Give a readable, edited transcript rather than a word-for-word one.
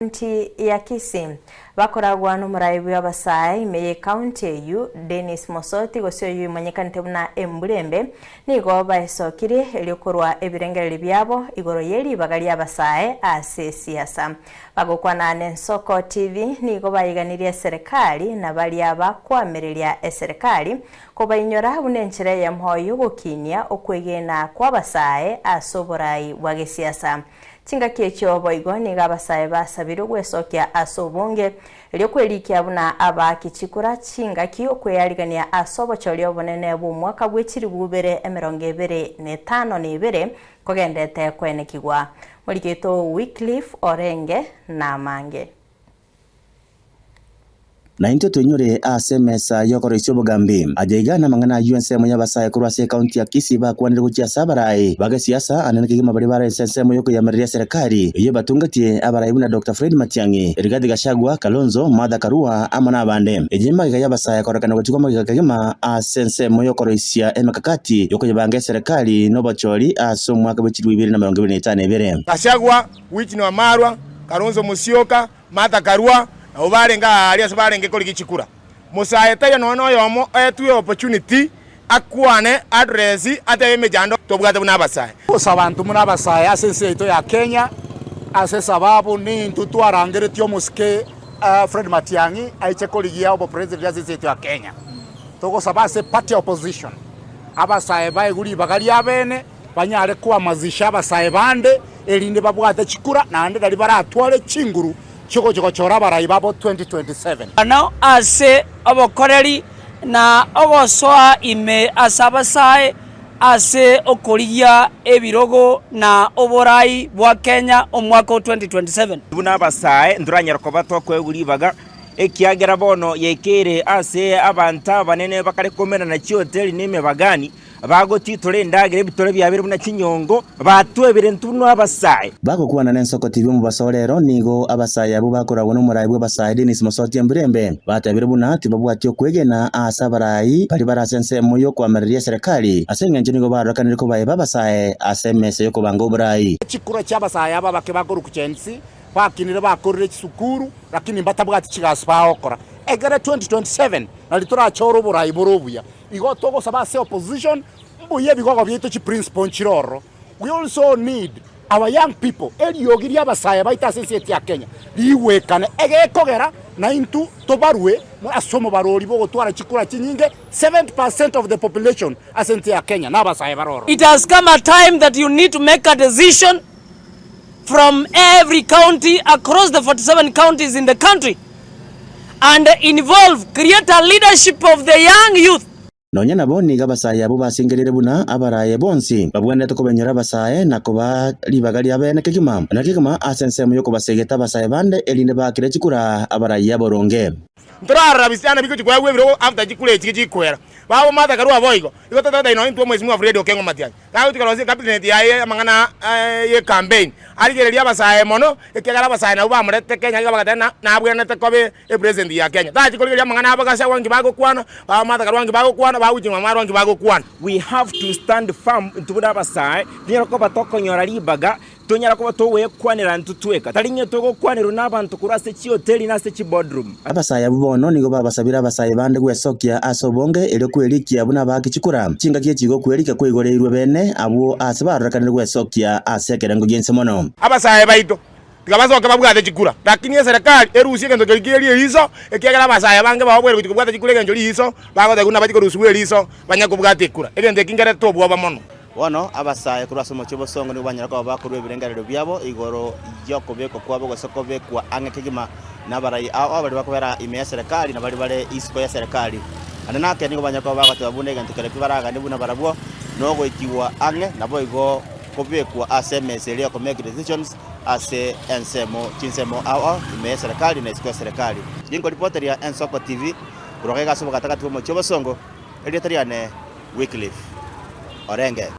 County ya Kisii bakoragwa n'umurayibu w'abasayi meye county eyu Dennis Mosoti gosyo yu manyekanite buna Emburembe nigo baesokire eliokorwa ebirengereri byabo igoro yeli bagali abasayi ase siasa bagokwana n'Ensoko TV nigo bayiganirie serikali na bali aba kwamereria serikali ko bayinyora bunenchire ya mhoyo gokinia okwegena kwa basayi asoborai wage siasa Chinga kiecho boigo ni gabasaye basabiro gwesokia asobonge eliokwelikia buna aba kichikura chinga kio kweyarigania asobo cholio bonene bu mwaka bwechiri bubere 2025 kogendete kwenekigwa Muligeto Wycliffe Orenge na Mange na into tunyure asemesa yokoro isobogambi ajaigana mangana UNSM yabasaye kurwase county ya Kisii bakwanire gukia sabarai bage siasa ananekigima bari bara SSM yoko yamereria serikali iyo batungatie abarai buna Dr. Fred Matiang'i Rigathi Gachagua Kalonzo Martha Karua amana abande ejima yabasaye korekana guchikwa magikagima SSM yokoro isia emakakati yoko yabange serikali no bachori aso mwaka bwechiri 2025 Gachagua Whitney Wamalwa Kalonzo Musyoka Martha Karua obarenga alias barenge koli gichikura musaeta ya nono yomo etuye opportunity akwane address ateme jando tobwate buna basaye abantu muna basaye asense ito ya Kenya ase sababu ni ntutu arangere tyo muske Fred Matiang'i aiche koli gia obo president asense ito ya Kenya toko sabase party opposition abasaye bae guri bagali abene banyare kwa mazisha abasaye bande elinde babwate chikura na ande dali baratwale chinguru choko chora barayi babo 2027 now ase obokoreri na ogosoa ime asabasaye ase okoriya ebirogo na oborai bwa Kenya omwaka 2027 buna abasaye nduranyara ko batokwegulibaga ekiagera bono yekere ase abanta banene bakare komena na chioteli nime bagani bagotitore ndagire bitore byabire buna kinyongo batwebire ntuno abasaye bagokwana n'Ensoko TV mu basolero nigo abasaye abo bakoragwa n'umurayi bw'abasaye Dennis Mosoti Emburembe batabire buna tibabwatyo kwegena asabarayi bali barasense moyo kwamereria serikali asengenje nigo barakanire ko baye babasaye asemese yo kubanga oburayi chikura cy'abasaye aba bakebaguru kuchensi bakinire bakorire kisukuru lakini mbatabwati chigaspa okora egere 2027 nalitora choro burayi borobuya igo togo sabase opposition mbuye bigogo byito chi principle nchiroro. We also need our young people eliyogiri abasaye baita sensieti ya Kenya liwekane egekogera na into tobarwe mu asomo barori bo gotwara chikura chinyinge 70% of the population asenti ya Kenya na abasaye baroro. It has come a time that you need to make a decision from every county across the 47 counties in the country and create a leadership of the young youth. Nonya nabo ni gabasaye abo basingerere buna abaraye bonsi babwende to kobenyora basaye nakoba libagali abene kigima nakigima asensemo yoko basegeta basaye bande elinde bakire chikura abaraye aboronge ntrara bisana biko chikwa webiro after chikule chikwera babo Martha Karua boigo iko tata ino into mwezi mwa Fred Okengo Matiang'i ka utikaloze cabinet ya mangana ye campaign aligereria basaye mono ekegara basaye na bamurete Kenya gabagatena na abwene te kobe president ya Kenya ta chikoleria mangana abagasa wangi bago kwana babo Martha Karua wangi bago kwana ba Whitney Wamalwa wangi bago kwana. We have to stand firm ntubura basaye nyero ko batokonyora libaga tonyara ko batowe kwanira ntutweka talinye togo kwanira n'abantu kurase chi hotel na se chi boardroom abasaye abo bono nigo babasabira abasaye bande gwesokia asobonge ere kwelikia buna bakichikura chinga kiechigo kwelika kwigoreirwe bene abo asibarakanire gwesokia asekerengo gense mono abasaye baito tigabasoka babwate chikura lakini serikali erusie kendo kigerie hizo ekiagera abasaye bange babwere kuti kubwate chikura kenjo hizo bagote kuna batiko rusuwe hizo banyako bwate kura egende kingere tobwa bamono wono abasaye kurasoma chobosongo ni banyara ko bakorwe birengariro byabo igoro yokobeko kwabo gosokove kwa angekigima nabarai abali bakobera ime ya serikali na bali bale isko ya serikali ananake nigo banyako bagote babunega ntikere kibaraga ndibuna barabwo nogo ikiwa ange nabo igo kobekwa SMS leo ko make decisions ase ensemo chinsemo ime ya serikali na isko ya serikali jingo reporter ya Ensoko TV kurogeka sobo katakati mo chobosongo elitariane Wycliffe Orenge.